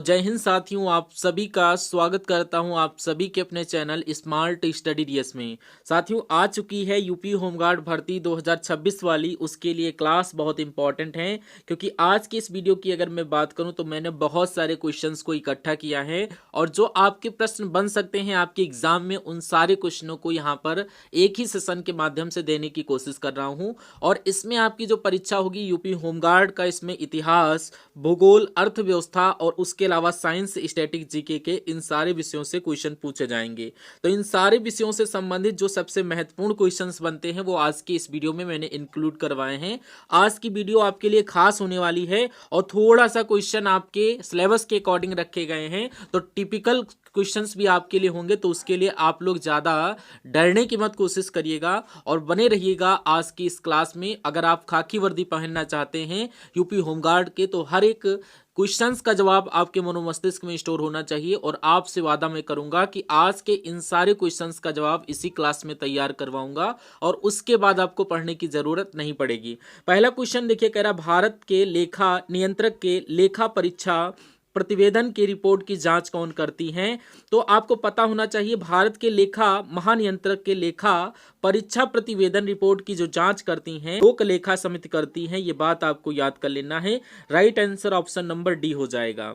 जय हिंद साथियों, आप सभी का स्वागत करता हूं आप सभी के अपने चैनल स्मार्ट स्टडी डीएस में। साथियों, आ चुकी है यूपी होमगार्ड भर्ती 2026 वाली। उसके लिए क्लास बहुत इंपॉर्टेंट है, क्योंकि आज की इस वीडियो की अगर मैं बात करूं तो मैंने बहुत सारे क्वेश्चंस को इकट्ठा किया है और जो आपके प्रश्न बन सकते हैं आपके एग्जाम में, उन सारे क्वेश्चनों को यहाँ पर एक ही सेशन के माध्यम से देने की कोशिश कर रहा हूँ। और इसमें आपकी जो परीक्षा होगी यूपी होमगार्ड का, इसमें इतिहास, भूगोल, अर्थव्यवस्था और उसके अलावा साइंस, स्टैटिक, जीके के इन सारे विषयों से क्वेश्चन पूछे जाएंगे। तो इन सारे विषयों से संबंधित जो सबसे महत्वपूर्ण क्वेश्चंस बनते हैं वो आज की इस वीडियो में मैंने इंक्लूड करवाए हैं। आज की वीडियो आपके लिए खास होने वाली है और थोड़ा सा क्वेश्चन आपके सिलेबस के अकॉर्डिंग रखे गए हैं, तो टिपिकल क्वेश्चंस भी आपके लिए होंगे। तो उसके लिए आप लोग ज़्यादा डरने की मत कोशिश करिएगा और बने रहिएगा आज की इस क्लास में। अगर आप खाकी वर्दी पहनना चाहते हैं यूपी होमगार्ड के, तो हर एक क्वेश्चंस का जवाब आपके मनोमस्तिष्क में स्टोर होना चाहिए। और आपसे वादा मैं करूंगा कि आज के इन सारे क्वेश्चंस का जवाब इसी क्लास में तैयार करवाऊंगा और उसके बाद आपको पढ़ने की जरूरत नहीं पड़ेगी। पहला क्वेश्चन देखिए, कह रहा भारत के लेखा नियंत्रक के लेखा परीक्षा प्रतिवेदन की रिपोर्ट की जांच कौन करती हैं। तो आपको पता होना चाहिए, भारत के लेखा महानियंत्रक के लेखा परीक्षा प्रतिवेदन रिपोर्ट की जो जांच करती हैं लोक लेखा समिति करती हैं। ये बात आपको याद कर लेना है। Right answer option number D हो जाएगा।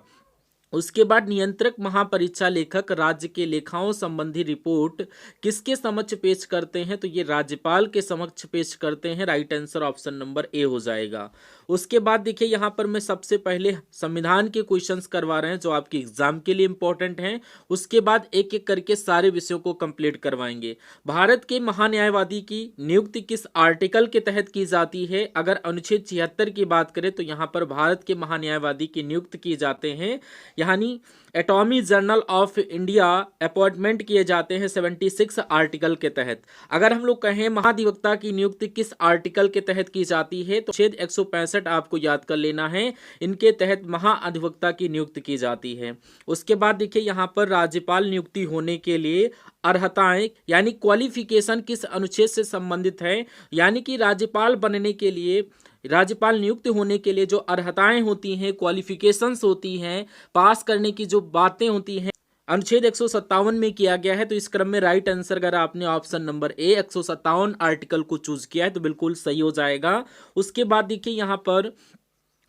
उसके बाद नियंत्रक महापरीक्षा लेखक राज्य के लेखाओं संबंधी रिपोर्ट किसके समक्ष पेश करते हैं। तो ये राज्यपाल के समक्ष पेश करते हैं। Right answer option number A हो जाएगा। उसके बाद देखिए, यहाँ पर मैं सबसे पहले संविधान के क्वेश्चंस करवा रहे हैं जो आपके एग्जाम के लिए इंपॉर्टेंट हैं। उसके बाद एक एक करके सारे विषयों को कंप्लीट करवाएंगे। भारत के महान्यायवादी की नियुक्ति किस आर्टिकल के तहत की जाती है। अगर अनुच्छेद 76 की बात करें तो यहाँ पर भारत के महान्यायवादी की नियुक्त किए जाते हैं, यानी attorney general of India appointment किए जाते हैं 76 आर्टिकल के तहत। अगर हम लोग कहें महाधिवक्ता की नियुक्ति किस आर्टिकल के तहत की जाती है, तो अनुच्छेद 165 आपको याद कर लेना है। इनके तहत महाधिवक्ता की नियुक्ति की जाती है। उसके बाद देखिए, यहाँ पर राज्यपाल नियुक्ति होने के लिए अर्हताएं यानी क्वालिफिकेशन किस अनुच्छेद से संबंधित है। यानी कि राज्यपाल बनने के लिए, राज्यपाल नियुक्त होने के लिए जो अर्हताएं होती हैं, क्वालिफिकेशंस होती हैं, पास करने की जो बातें होती हैं, अनुच्छेद 157 में किया गया है। तो इस क्रम में राइट आंसर अगर आपने ऑप्शन नंबर ए 157 आर्टिकल को चूज किया है तो बिल्कुल सही हो जाएगा। उसके बाद देखिए, यहाँ पर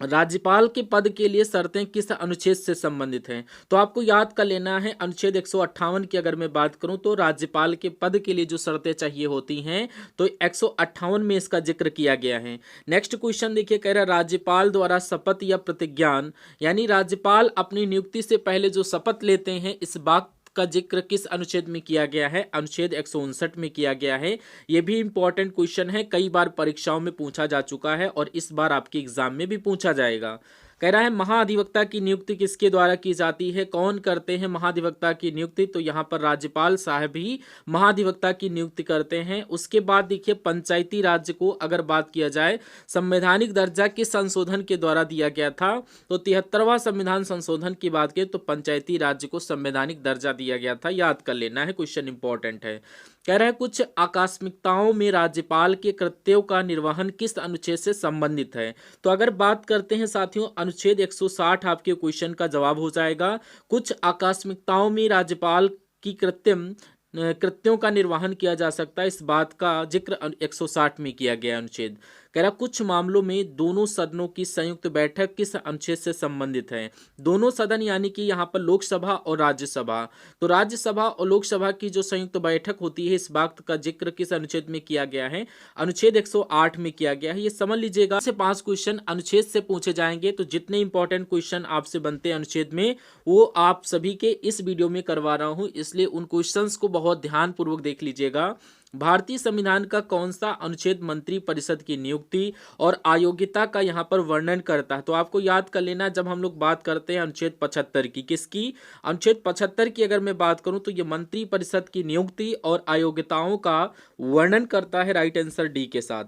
राज्यपाल के पद के लिए शर्तें किस अनुच्छेद से संबंधित हैं। तो आपको याद कर लेना है, अनुच्छेद 158 की अगर मैं बात करूं तो राज्यपाल के पद के लिए जो शर्तें चाहिए होती हैं तो 158 में इसका जिक्र किया गया है। नेक्स्ट क्वेश्चन देखिए, कह रहा है राज्यपाल द्वारा शपथ या प्रतिज्ञान, यानी राज्यपाल अपनी नियुक्ति से पहले जो शपथ लेते हैं, इस बात का जिक्र किस अनुच्छेद में किया गया है। अनुच्छेद 159 में किया गया है। यह भी इंपॉर्टेंट क्वेश्चन है, कई बार परीक्षाओं में पूछा जा चुका है और इस बार आपके एग्जाम में भी पूछा जाएगा। कह रहा है महाधिवक्ता की नियुक्ति किसके द्वारा की जाती है, कौन करते हैं महाधिवक्ता की नियुक्ति। तो यहाँ पर राज्यपाल साहब ही महाधिवक्ता की नियुक्ति करते हैं। उसके बाद देखिए, पंचायती राज्य को अगर बात किया जाए, संवैधानिक दर्जा किस संशोधन के द्वारा दिया गया था। तो 73वां संविधान संशोधन की बात करें तो पंचायती राज्य को संवैधानिक दर्जा दिया गया था। याद कर लेना है, क्वेश्चन इंपॉर्टेंट है। कह रहा है कुछ आकस्मिकताओं में राज्यपाल के कृत्यों का निर्वहन किस अनुच्छेद से संबंधित है। तो अगर बात करते हैं साथियों, अनुच्छेद 160 आपके क्वेश्चन का जवाब हो जाएगा। कुछ आकस्मिकताओं में राज्यपाल की कृत्यों का निर्वहन किया जा सकता है, इस बात का जिक्र 160 में किया गया अनुच्छेद। कह रहा कुछ मामलों में दोनों सदनों की संयुक्त बैठक किस अनुच्छेद से संबंधित है। दोनों सदन यानी कि यहाँ पर लोकसभा और राज्यसभा, तो राज्यसभा और लोकसभा की जो संयुक्त बैठक होती है, इस बात का जिक्र किस अनुच्छेद में किया गया है। अनुच्छेद 108 में किया गया है। ये समझ लीजिएगा, से 5 क्वेश्चन अनुच्छेद से पूछे जाएंगे। तो जितने इंपॉर्टेंट क्वेश्चन आपसे बनते हैं अनुच्छेद में, वो आप सभी के इस वीडियो में करवा रहा हूँ, इसलिए उन क्वेश्चन को बहुत ध्यानपूर्वक देख लीजिएगा। भारतीय संविधान का कौन सा अनुच्छेद मंत्री परिषद की नियुक्ति और अयोग्यता का यहाँ पर वर्णन करता है। तो आपको याद कर लेना, जब हम लोग बात करते हैं अनुच्छेद 75 की, किसकी, अनुच्छेद 75 की अगर मैं बात करूं तो ये मंत्री परिषद की नियुक्ति और अयोग्यताओं का वर्णन करता है। राइट आंसर डी के साथ।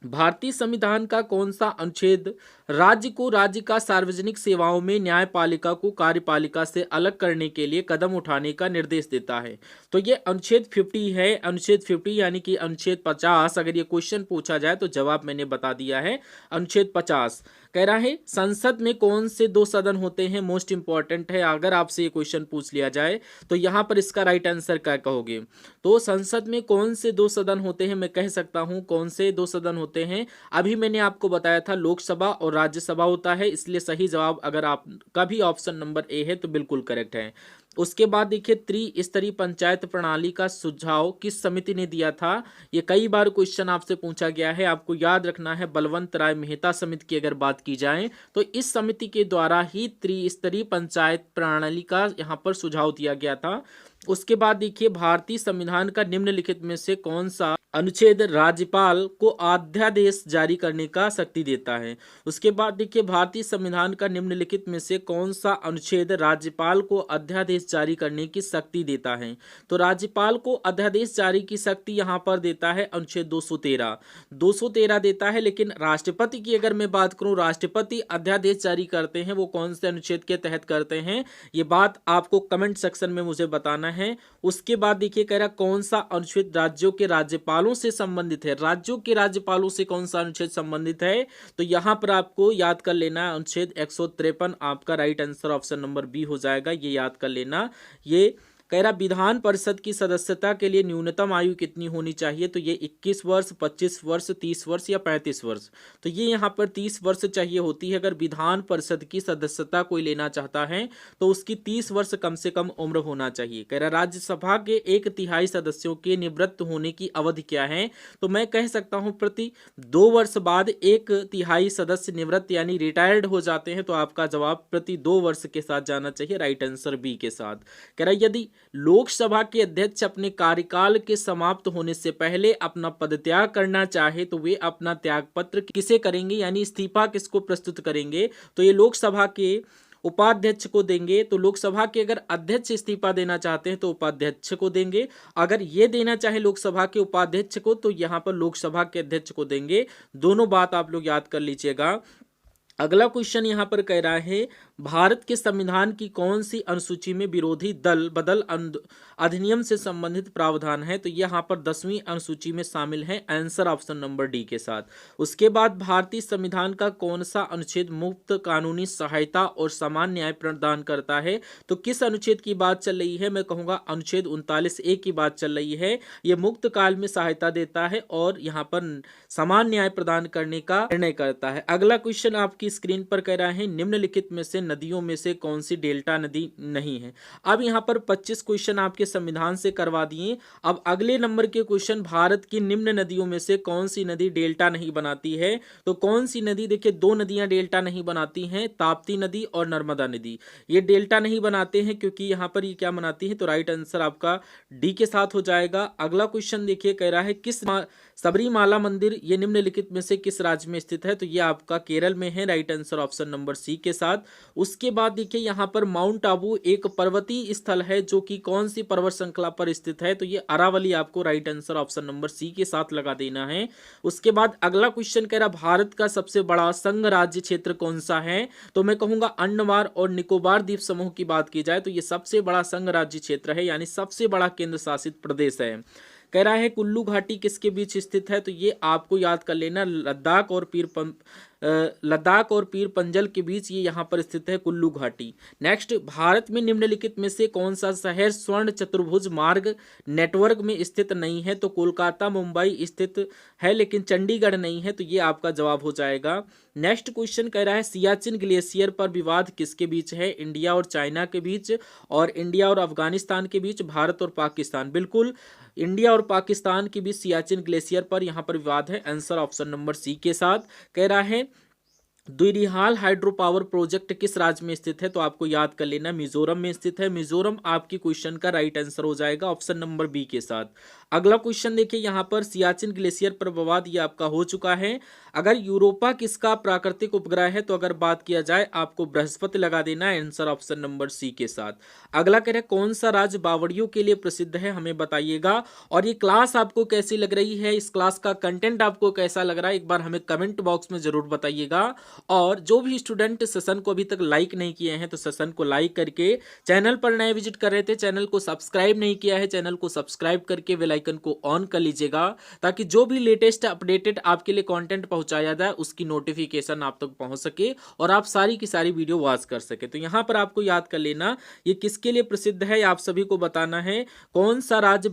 भारतीय संविधान का कौन सा अनुच्छेद राज्य को राज्य का सार्वजनिक सेवाओं में न्यायपालिका को कार्यपालिका से अलग करने के लिए कदम उठाने का निर्देश देता है। तो ये अनुच्छेद 50 है। अनुच्छेद 50 यानी कि अनुच्छेद 50। अगर ये क्वेश्चन पूछा जाए तो जवाब मैंने बता दिया है, अनुच्छेद 50। कह रहा है संसद में कौन से दो सदन होते हैं, मोस्ट इंपॉर्टेंट है। अगर आपसे ये क्वेश्चन पूछ लिया जाए तो यहाँ पर इसका राइट आंसर क्या कहोगे। तो संसद में कौन से दो सदन होते हैं, मैं कह सकता हूँ कौन से दो सदन होते हैं। अभी मैंने आपको बताया था लोकसभा और राज्यसभा होता है, इसलिए सही जवाब अगर आपका भी ऑप्शन नंबर ए है तो बिल्कुल करेक्ट है। उसके बाद देखिए त्रिस्तरीय पंचायत प्रणाली का सुझाव किस समिति ने दिया था। ये कई बार क्वेश्चन आपसे पूछा गया है, आपको याद रखना है। बलवंत राय मेहता समिति की अगर बात की जाए तो इस समिति के द्वारा ही त्रिस्तरीय पंचायत प्रणाली का यहाँ पर सुझाव दिया गया था। उसके बाद देखिए भारतीय संविधान का निम्नलिखित में से कौन सा अनुच्छेद राज्यपाल को अध्यादेश जारी करने का शक्ति देता है। उसके बाद देखिए भारतीय संविधान का निम्नलिखित में से कौन सा अनुच्छेद राज्यपाल को अध्यादेश जारी करने की शक्ति देता है। तो राज्यपाल को अध्यादेश जारी की शक्ति यहाँ पर देता है अनुच्छेद 213 देता है। लेकिन राष्ट्रपति की अगर मैं बात करूं, राष्ट्रपति अध्यादेश जारी करते हैं वो कौन से अनुच्छेद के तहत करते हैं, ये बात आपको कमेंट सेक्शन में मुझे बताना है। उसके बाद देखिए कह रहा कौन सा अनुच्छेद राज्यों के राज्यपालों से संबंधित है। राज्यों के राज्यपालों से कौन सा अनुच्छेद संबंधित है, तो यहां पर आपको याद कर लेना अनुच्छेद 153 आपका right answer option number B हो जाएगा। ये याद कर लेना। ये कह रहा विधान परिषद की सदस्यता के लिए न्यूनतम आयु कितनी होनी चाहिए, तो ये 21 वर्ष, 25 वर्ष, 30 वर्ष या 35 वर्ष। तो ये यहाँ पर 30 वर्ष चाहिए होती है। अगर विधान परिषद की सदस्यता कोई लेना चाहता है तो उसकी 30 वर्ष कम से कम उम्र होना चाहिए। कह रहा राज्यसभा के 1/3 सदस्यों के निवृत्त होने की अवधि क्या है, तो मैं कह सकता हूँ प्रति 2 वर्ष बाद 1/3 सदस्य निवृत्त यानी रिटायर्ड हो जाते हैं। तो आपका जवाब प्रति 2 वर्ष के साथ जाना चाहिए, राइट आंसर बी के साथ। कह रहा यदि लोकसभा के अध्यक्ष अपने कार्यकाल के समाप्त होने से पहले अपना पदत्याग करना चाहे तो वे अपना त्याग पत्र किसे करेंगे, यानी इस्तीफा किसको प्रस्तुत करेंगे, तो ये लोकसभा के उपाध्यक्ष को देंगे। तो लोकसभा के अगर अध्यक्ष इस्तीफा देना चाहते हैं तो उपाध्यक्ष को देंगे। अगर ये देना चाहे लोकसभा के उपाध्यक्ष को तो यहाँ पर लोकसभा के अध्यक्ष को देंगे। दोनों बात आप लोग याद कर लीजिएगा। अगला क्वेश्चन यहाँ पर कह रहा है भारत के संविधान की कौन सी अनुसूची में विरोधी दल बदल अधिनियम से संबंधित प्रावधान है, तो यहाँ पर 10वीं अनुसूची में शामिल है, आंसर ऑप्शन नंबर डी के साथ। उसके बाद भारतीय संविधान का कौन सा अनुच्छेद मुफ्त कानूनी सहायता और समान न्याय प्रदान करता है, तो किस अनुच्छेद की बात चल रही है, मैं कहूँगा अनुच्छेद 39A की बात चल रही है। ये मुक्त काल में सहायता देता है और यहाँ पर समान न्याय प्रदान करने का निर्णय करता है। अगला क्वेश्चन आपकी स्क्रीन पर कह रहा है निम्नलिखित में से नदियों में से कौन सी डेल्टा नदी नहीं है। अब यहाँ पर 25 क्वेश्चन आपके संविधान से करवा दिए। अब अगले नंबर के क्वेश्चन भारत की निम्न नदियों में से कौन सी नदी डेल्टा नहीं बनाती है, तो कौन सी नदी, देखिए 2 नदियां डेल्टा नहीं बनाती हैं, ताप्ती नदी और नर्मदा नदी। ये डेल्टा नहीं बनाते हैं क्योंकि यहाँ पर ये क्या बनाती है, तो राइट आंसर आपका डी के साथ हो जाएगा। अगला क्वेश्चन देखिए कह रहा है किस सबरीमाला मंदिर ये निम्नलिखित में से किस राज्य में स्थित है, तो ये आपका केरल में है, right answer option number C के साथ। उसके बाद देखिए यहाँ पर माउंट आबू एक पर्वतीय स्थल है जो कि कौन सी पर्वत श्रृंखला पर स्थित है, तो ये अरावली, आपको right answer option number C के साथ लगा देना है। उसके बाद अगला क्वेश्चन कह रहा भारत का सबसे बड़ा संघ राज्य क्षेत्र कौन सा है, तो मैं कहूंगा अंडमान और निकोबार द्वीप समूह की बात की जाए तो ये सबसे बड़ा संघ राज्य क्षेत्र है, यानी सबसे बड़ा केंद्र शासित प्रदेश है। कह रहा है कुल्लू घाटी किसके बीच स्थित है, तो ये आपको याद कर लेना लद्दाख और पीर पंजल के बीच ये यहाँ पर स्थित है कुल्लू घाटी। नेक्स्ट, भारत में निम्नलिखित में से कौन सा शहर स्वर्ण चतुर्भुज मार्ग नेटवर्क में स्थित नहीं है, तो कोलकाता मुंबई स्थित है लेकिन चंडीगढ़ नहीं है, तो ये आपका जवाब हो जाएगा। नेक्स्ट क्वेश्चन कह रहा है सियाचिन ग्लेशियर पर विवाद किसके बीच है, इंडिया और चाइना के बीच और इंडिया और अफगानिस्तान के बीच, भारत और पाकिस्तान। बिल्कुल इंडिया और पाकिस्तान के बीच सियाचिन ग्लेशियर पर यहाँ पर विवाद है, आंसर ऑप्शन नंबर सी के साथ। कह रहा है द्विरिहाल हाइड्रो पावर प्रोजेक्ट किस राज्य में स्थित है, तो आपको याद कर लेना मिजोरम में स्थित है। मिजोरम आपकी क्वेश्चन का राइट आंसर हो जाएगा ऑप्शन नंबर बी के साथ। अगला क्वेश्चन देखिए यहाँ पर सियाचिन ग्लेशियर पर विवाद ये आपका हो चुका है। अगर यूरोपा किसका प्राकृतिक उपग्रह है, तो अगर बात किया जाए आपको बृहस्पति लगा देना है, आंसर ऑप्शन नंबर सी के साथ। अगला कह रहे कौन सा राज्य बावड़ियों के लिए प्रसिद्ध है, हमें बताइएगा। और ये क्लास आपको कैसी लग रही है, इस क्लास का कंटेंट आपको कैसा लग रहा है, एक बार हमें कमेंट बॉक्स में जरूर बताइएगा। और जो भी स्टूडेंट सेशन को अभी तक लाइक नहीं किए हैं तो सेशन को लाइक करके, चैनल पर नए विजिट कर रहे थे चैनल को सब्सक्राइब नहीं किया है चैनल को सब्सक्राइब करके बेल आइकन को ऑन कर लीजिएगा, ताकि जो भी लेटेस्ट अपडेटेड आपके लिए कंटेंट पहुंचाया जाए उसकी नोटिफिकेशन आप तक पहुंच सके और आप सारी की सारी वीडियो वॉच कर सके। तो यहाँ पर आपको याद कर लेना ये किसके लिए प्रसिद्ध है, आप सभी को बताना है। कौन सा राज्य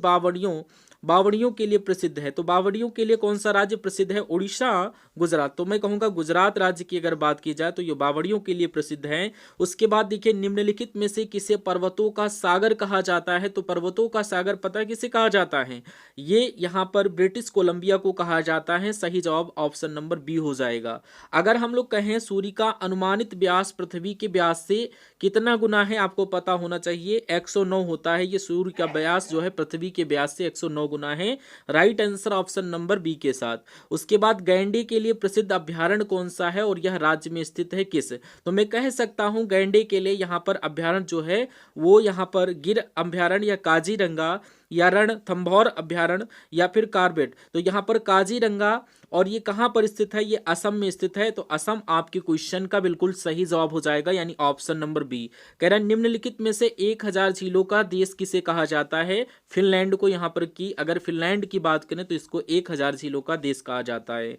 बावड़ियों के लिए प्रसिद्ध है? तो बावड़ियों के लिए कौन सा राज्य प्रसिद्ध है? उड़ीसा, गुजरात। तो मैं कहूंगा गुजरात राज्य की अगर बात की जाए तो ये बावड़ियों के लिए प्रसिद्ध है। उसके बाद देखिए, निम्नलिखित में से किसे पर्वतों का सागर कहा जाता है? तो पर्वतों का सागर पता है किसे कहा जाता है? ये यहाँ पर ब्रिटिश कोलंबिया को कहा जाता है। सही जवाब ऑप्शन नंबर बी हो जाएगा। अगर हम लोग कहें सूर्य का अनुमानित व्यास पृथ्वी के व्यास से कितना गुना है, आपको पता होना चाहिए। 109 होता है। ये सूर्य का व्यास जो है पृथ्वी के व्यास से 109 गुना है। Right answer option number B के साथ। उसके बाद गैंडे के लिए प्रसिद्ध अभ्यारण्य कौन सा है और यह राज्य में स्थित है किस? तो मैं कह सकता हूं गैंडे के लिए यहाँ पर अभ्यारण्य जो है वो यहाँ पर गिर अभ्यारण्य या काजीरंगा या रणथंभौर अभ्यारण्य या फिर कार्बेट। तो यहाँ पर काजीरंगा, और ये कहाँ पर स्थित है? ये असम में स्थित है। तो असम आपके क्वेश्चन का बिल्कुल सही जवाब हो जाएगा, यानी ऑप्शन नंबर बी। कह रहा है निम्नलिखित में से 1000 झीलों का देश किसे कहा जाता है? फिनलैंड को यहाँ पर की अगर फिनलैंड की बात करें तो इसको 1000 झीलों का देश कहा जाता है।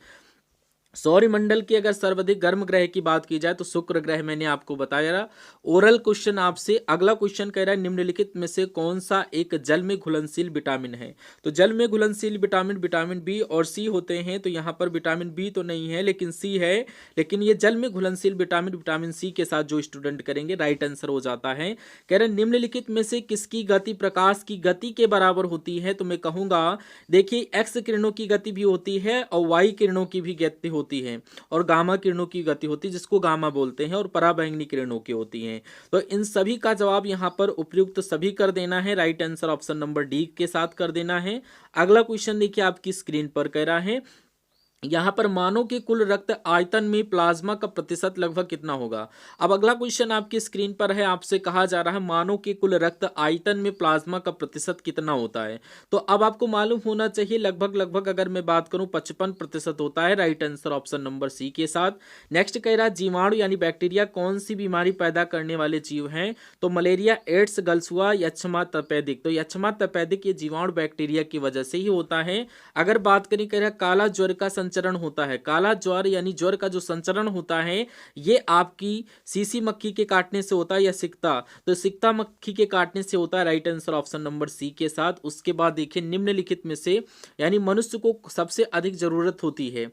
सौरमंडल की अगर सर्वाधिक गर्म ग्रह की बात की जाए तो शुक्र ग्रह, मैंने आपको बताया। ओरल क्वेश्चन आपसे। अगला क्वेश्चन कह रहा है निम्नलिखित में से कौन सा एक जल में घुलनशील विटामिन है? तो जल में घुलनशील विटामिन विटामिन बी और सी होते हैं। तो यहाँ पर विटामिन बी तो नहीं है लेकिन सी है, लेकिन ये जल में घुलनशील विटामिन विटामिन सी के साथ जो स्टूडेंट करेंगे राइट आंसर हो जाता है। कह रहे हैं निम्नलिखित में से किसकी गति प्रकाश की गति के बराबर होती है? तो मैं कहूंगा देखिए, एक्स किरणों की गति भी होती है और वाई किरणों की भी गति होती है और गामा किरणों की गति होती है जिसको गामा बोलते हैं, और पराबैंगनी किरणों की होती हैं। तो इन सभी का जवाब यहां पर उपयुक्त सभी कर देना है। Right answer option number D के साथ कर देना है। अगला क्वेश्चन देखिए आपकी स्क्रीन पर कह रहा है यहां पर मानव के कुल रक्त आयतन में प्लाज्मा का प्रतिशत लगभग कितना होगा? अब अगला क्वेश्चन आपकी स्क्रीन पर है, आपसे कहा जा रहा है मानव के कुल रक्त आयतन में प्लाज्मा का प्रतिशत कितना होता है? तो अब आपको मालूम होना चाहिए लगभग अगर मैं बात करूं 55% होता है। Right answer option number C के साथ। नेक्स्ट कह रहा है जीवाणु यानी बैक्टीरिया कौन सी बीमारी पैदा करने वाले जीव हैं? तो मलेरिया, एड्स, गलसुआ, यक्षमा, तपेदिक। तो यक्षमा, तपेदिक ये जीवाणु बैक्टीरिया की वजह से ही होता है। अगर बात करें कह रहा है काला ज्वर का संचरण होता है। काला ज्वर यानी ज्वर का जो संचरण होता है ये आपकी सीसी मक्खी के काटने से होता है या सिकता, तो सिकता मक्खी के काटने से होता है। Right answer option number C के साथ। उसके बाद देखिए निम्नलिखित में से यानी मनुष्य को सबसे अधिक जरूरत होती है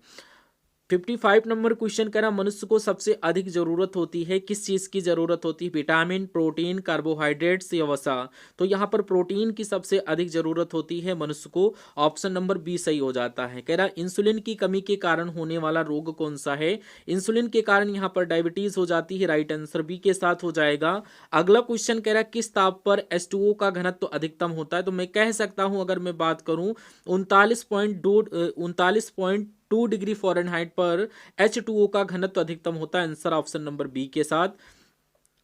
55 नंबर क्वेश्चन कह रहा मनुष्य को सबसे अधिक जरूरत होती है किस चीज की जरूरत होती है? विटामिन, प्रोटीन, कार्बोहाइड्रेट्स या वसा। तो यहाँ पर प्रोटीन की सबसे अधिक जरूरत होती है मनुष्य को। ऑप्शन नंबर बी सही हो जाता है। कह रहा इंसुलिन की कमी के कारण होने वाला रोग कौन सा है? इंसुलिन के कारण यहाँ पर डायबिटीज हो जाती है। राइट आंसर बी के साथ हो जाएगा। अगला क्वेश्चन कह रहा किस ताप पर H2O का घनत्व तो अधिकतम होता है? तो मैं कह सकता हूं अगर मैं बात करूं 39.2 डिग्री फ़ारेनहाइट पर H2O का घनत्व अधिकतम होता है। आंसर ऑप्शन नंबर बी के साथ।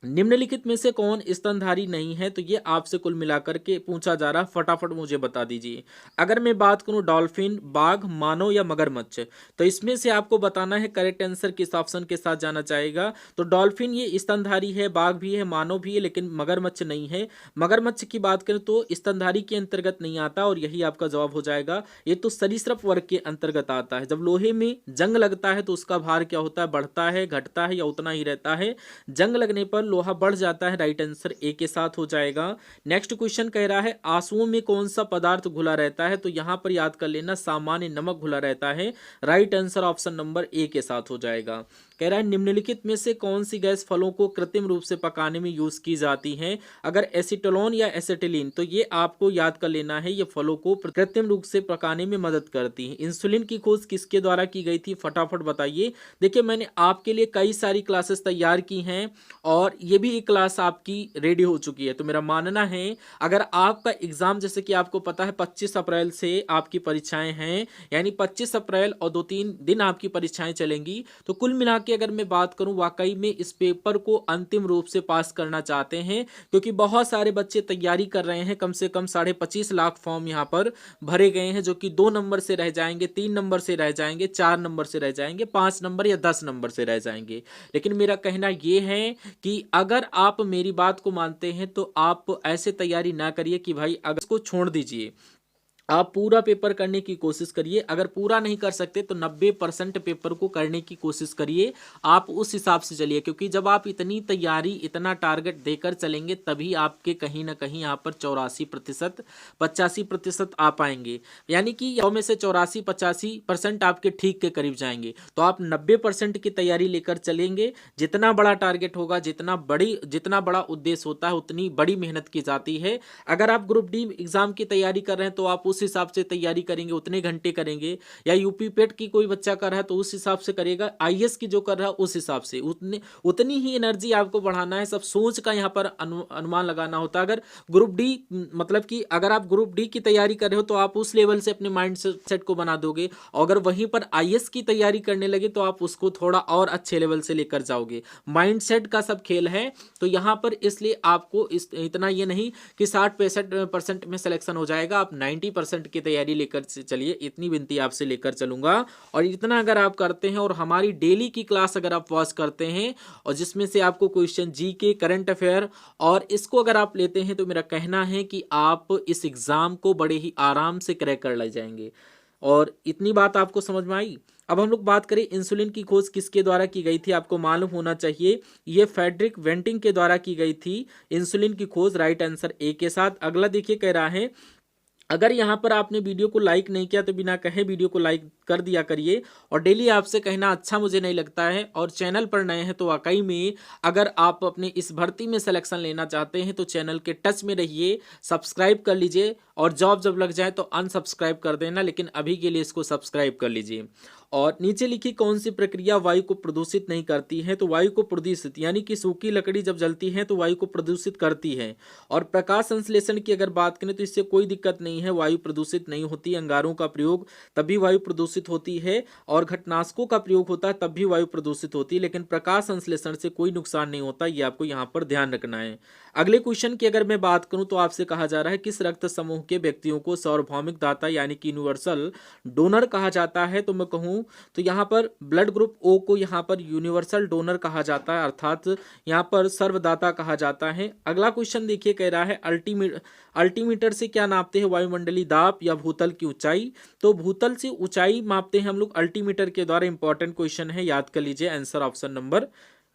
निम्नलिखित में से कौन स्तनधारी नहीं है? तो ये आपसे कुल मिलाकर के पूछा जा रहा है, फटाफट मुझे बता दीजिए। अगर मैं बात करूं डॉल्फिन, बाघ, मानव या मगरमच्छ, तो इसमें से आपको बताना है करेक्ट आंसर किस ऑप्शन के साथ जाना चाहेगा। तो डॉल्फिन ये स्तनधारी है, बाघ भी है, मानव भी है, लेकिन मगरमच्छ नहीं है। मगरमच्छ की बात करें तो स्तनधारी के अंतर्गत नहीं आता और यही आपका जवाब हो जाएगा। ये तो सरीसृप वर्ग के अंतर्गत आता है। जब लोहे में जंग लगता है तो उसका भार क्या होता है? बढ़ता है, घटता है या उतना ही रहता है? जंग लगने पर लोहा बढ़ जाता है। राइट आंसर ए के साथ हो जाएगा। नेक्स्ट क्वेश्चन कह रहा है आंसुओं में कौन सा पदार्थ घुला रहता है? तो यहां पर याद कर लेना सामान्य नमक घुला रहता है। Right answer option number A के साथ हो जाएगा। कह रहा है निम्नलिखित में से कौन सी गैस फलों को कृत्रिम रूप से पकाने में यूज की जाती है? अगर एसिटोलोन या एसिटिलीन, तो ये आपको याद कर लेना है, ये फलों को कृत्रिम रूप से पकाने में मदद करती है। इंसुलिन की खोज किसके द्वारा की गई थी? फटाफट बताइए। देखिए मैंने आपके लिए कई सारी क्लासेस तैयार की हैं और ये भी एक क्लास आपकी रेडी हो चुकी है। तो मेरा मानना है अगर आपका एग्जाम, जैसे कि आपको पता है 25 अप्रैल से आपकी परीक्षाएं हैं, यानी 25 अप्रैल और 2-3 दिन आपकी परीक्षाएं चलेंगी, तो कुल मिला की अगर मैं बात करूं, वाकई में इस पेपर को अंतिम रूप से पास करना चाहते हैं, क्योंकि बहुत सारे बच्चे तैयारी कर रहे हैं। कम से कम 25.5 लाख फॉर्म यहां पर भरे गए हैं, जो कि 2 नंबर से रह जाएंगे, 3 नंबर से रह जाएंगे, 4 नंबर से रह जाएंगे, 5 नंबर या 10 नंबर से रह जाएंगे। लेकिन मेरा कहना यह है कि अगर आप मेरी बात को मानते हैं तो आप ऐसे तैयारी ना करिए कि भाई अगर इसको छोड़ दीजिए, आप पूरा पेपर करने की कोशिश करिए। अगर पूरा नहीं कर सकते तो 90% पेपर को करने की कोशिश करिए। आप उस हिसाब से चलिए, क्योंकि जब आप इतनी तैयारी, इतना टारगेट देकर चलेंगे तभी आपके कहीं ना कहीं यहाँ पर 84%, 85% आ पाएंगे। यानी कि 100 में से 84-85% आपके ठीक के करीब जाएंगे। तो आप 90% की तैयारी लेकर चलेंगे। जितना बड़ा टारगेट होगा, जितना बड़ा उद्देश्य होता है, उतनी बड़ी मेहनत की जाती है। अगर आप ग्रुप डी एग्जाम की तैयारी कर रहे हैं तो आप उस हिसाब से तैयारी करेंगे, उतने घंटे करेंगे। या यूपी पेट की कोई बच्चा कर रहा है तो उस हिसाब से करेगा, आईएएस की जो कर रहा है उस हिसाब से, उतनी ही एनर्जी आपको बढ़ाना है। सब सोच का यहाँ पर अनुमान लगाना होता है। अगर ग्रुप डी, मतलब कि अगर आप ग्रुप डी की तैयारी कर रहे हो तो आप उस लेवल से अपने माइंड सेट को बना दोगे, और अगर वहीं पर आईएएस की तैयारी करने लगे तो आप उसको थोड़ा और अच्छे लेवल से लेकर जाओगे। माइंड सेट का सब खेल है। तो यहाँ पर इसलिए आपको इतना ये नहीं कि 60-65% में सिलेक्शन हो जाएगा, आप 90% की तैयारी लेकर चलिए। इतनी विनती आपसे लेकर चलूंगा। और इतना अगर आप करते हैं और हमारी डेली की क्लास अगर आप वॉच करते हैं, और जिसमें से आपको क्वेश्चन जीके, करंट अफेयर और इसको अगर आप लेते हैं, तो मेरा कहना है कि आप इस एग्जाम को बड़े ही आराम से क्रैक कर ले जाएंगे। और इतनी बात आपको समझ में आई। अब हम लोग बात करें इंसुलिन की खोज किसके द्वारा की गई थी, आपको मालूम होना चाहिए। ये फ्रेडरिक वेंटिंग के द्वारा की गई थी इंसुलिन की खोज। राइट आंसर ए के साथ। अगला देखिए, कह रहा है अगर यहाँ पर आपने वीडियो को लाइक नहीं किया तो बिना कहे वीडियो को लाइक कर दिया करिए। और डेली आपसे कहना अच्छा मुझे नहीं लगता है। और चैनल पर नए हैं तो वाकई में अगर आप अपने इस भर्ती में सिलेक्शन लेना चाहते हैं तो चैनल के टच में रहिए, सब्सक्राइब कर लीजिए। और जॉब जब लग जाए तो अनसब्सक्राइब कर देना, लेकिन अभी के लिए इसको सब्सक्राइब कर लीजिए। और नीचे लिखी कौन सी प्रक्रिया वायु को प्रदूषित नहीं करती है, तो वायु को प्रदूषित यानी कि सूखी लकड़ी जब जलती है तो वायु को प्रदूषित करती है। और प्रकाश संश्लेषण की अगर बात करें तो इससे कोई दिक्कत नहीं है, वायु प्रदूषित नहीं होती। अंगारों का प्रयोग तब भी वायु प्रदूषित होती है, और घटनाशकों का प्रयोग होता है तब भी वायु प्रदूषित होती है, लेकिन प्रकाश संश्लेषण से कोई नुकसान नहीं होता। ये आपको यहाँ पर ध्यान रखना है। अगले क्वेश्चन की अगर मैं बात करूं तो आपसे कहा जा रहा है किस रक्त समूह के व्यक्तियों को सार्वभौमिक दाता यानी कि यूनिवर्सल डोनर कहा जाता है। तो मैं कहूं तो यहाँ पर ब्लड ग्रुप ओ को यहाँ पर यूनिवर्सल डोनर कहा जाता है, अर्थात यहाँ पर सर्वदाता कहा जाता है। अगला क्वेश्चन देखिए, कह रहा है अल्टीमीटर से क्या नापते हैं, वायुमंडलीय दाब या भूतल की ऊंचाई। तो भूतल से ऊंचाई मापते हैं हम लोग अल्टीमीटर के द्वारा। इंपॉर्टेंट क्वेश्चन है, याद कर लीजिए। आंसर ऑप्शन नंबर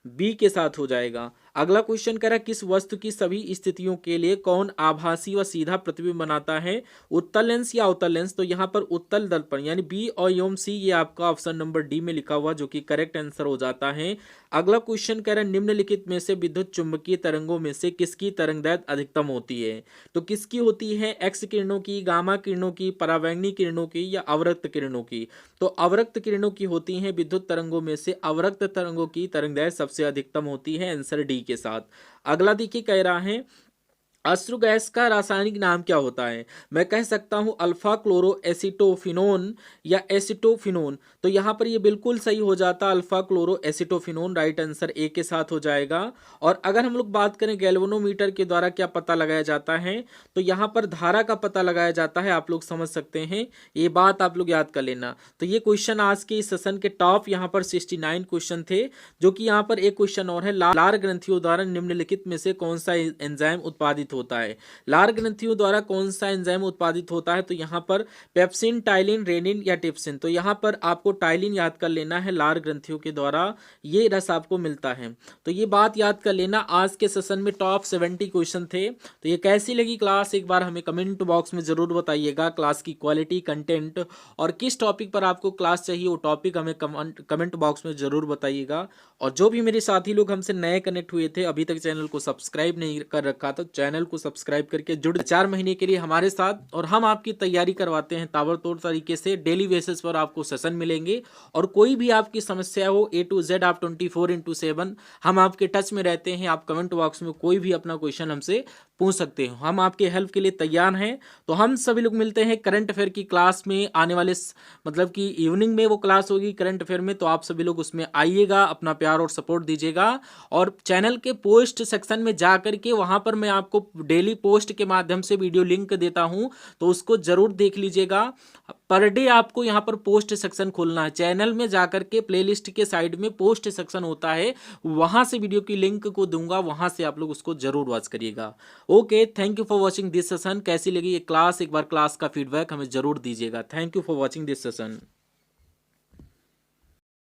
बी के साथ हो जाएगा। अगला क्वेश्चन कह रहा है किस वस्तु की सभी स्थितियों के लिए कौन आभासी व सीधा प्रतिबिंब बनाता है, उत्तल लेंस या अवतल लेंस। तो यहाँ पर उत्तल दर्पण यानी बी और एवं सी, ये आपका ऑप्शन नंबर डी में लिखा हुआ, जो कि करेक्ट आंसर हो जाता है। अगला क्वेश्चन कह रहा है निम्नलिखित में से विद्युत चुंबकीय तरंगों में से किसकी तरंगदैर्घ्य अधिकतम होती है। तो किसकी होती है, एक्स किरणों की, गामा किरणों की, परावैंगनी किरणों की या अवरक्त किरणों की। तो अवरक्त किरणों की होती है विद्युत तरंगों में से। अवरक्त तरंगों की तरंगदैर्घ्य सबसे अधिकतम होती है, आंसर डी के साथ। अगला देखिए, कह रहा है अश्रु गैस का रासायनिक नाम क्या होता है। मैं कह सकता हूं अल्फा क्लोरो एसिटोफिनोन या एसिटोफिनोन। तो यहां पर ये बिल्कुल सही हो जाता, alpha chloro acetophenone. Right answer A के साथ हो जाएगा। और अगर हम लोग बात करें गैल्वेनोमीटर के द्वारा क्या पता लगाया जाता है, तो यहां पर धारा का पता लगाया जाता है। आप लोग समझ सकते हैं, ये बात आप लोग याद कर लेना। तो ये क्वेश्चन आज के इस सेशन के टॉप यहाँ पर 69 क्वेश्चन थे, जो कि यहाँ पर एक क्वेश्चन और है, लार ग्रंथियों द्वारा निम्नलिखित में से कौन सा एंजाइम उत्पादित होता है। लार ग्रंथियों द्वारा कौन सा एंजाइम उत्पादित होता है, तो यहाँ पर पेप्सिन, टाइलिन, रेनिन या टिप्सिन। तो यहाँ पर आपको टाइलिन याद कर लेना है, लार ग्रंथियों के द्वारा ये रस आपको मिलता है। तो ये बात याद कर लेना। आज के सेशन में टॉप 70 क्वेश्चन थे। तो ये कैसी लगी क्लास, एक बार हमें कमेंट बॉक्स में जरूर बताइएगा। क्लास की क्वालिटी, कंटेंट और किस टॉपिक पर आपको क्लास चाहिए, वो टॉपिक हमें कमेंट बॉक्स में जरूर बताइएगा। और जो भी मेरे साथी लोग हमसे नए कनेक्ट हुए थे, अभी तक चैनल को सब्सक्राइब नहीं कर रखा, तो चैनल चैनल को सब्सक्राइब करके जुड़ 4 महीने के लिए हमारे साथ, और हम आपकी तैयारी करवाते हैं ताबड़तोड़ तरीके से। डेली बेसिस पर आपको सेशन मिलेंगे और कोई भी आपकी समस्या हो A to Z आप 24/7 हम आपके टच में रहते हैं। आप कमेंट बॉक्स में कोई भी अपना क्वेश्चन हमसे पूछ सकते हो, हम आपके हेल्प के लिए तैयार हैं। तो हम सभी लोग मिलते हैं करंट अफेयर की क्लास में आने वाले मतलब कि इवनिंग में वो क्लास होगी करंट अफेयर में, तो आप सभी लोग उसमें आइएगा, अपना प्यार और सपोर्ट दीजिएगा। और चैनल के पोस्ट सेक्शन में जा करके वहां पर मैं आपको डेली पोस्ट के माध्यम से वीडियो लिंक देता हूं, तो उसको जरूर देख लीजिएगा। पर डे आपको यहाँ पर पोस्ट सेक्शन खोलना है, चैनल में जाकर के प्लेलिस्ट के साइड में पोस्ट सेक्शन होता है, वहां से वीडियो की लिंक को दूंगा, वहां से आप लोग उसको जरूर वॉच करिएगा। Okay, thank you for watching this session. कैसी लगी ये क्लास, एक बार क्लास का फीडबैक हमें जरूर दीजिएगा। Thank you for watching this session.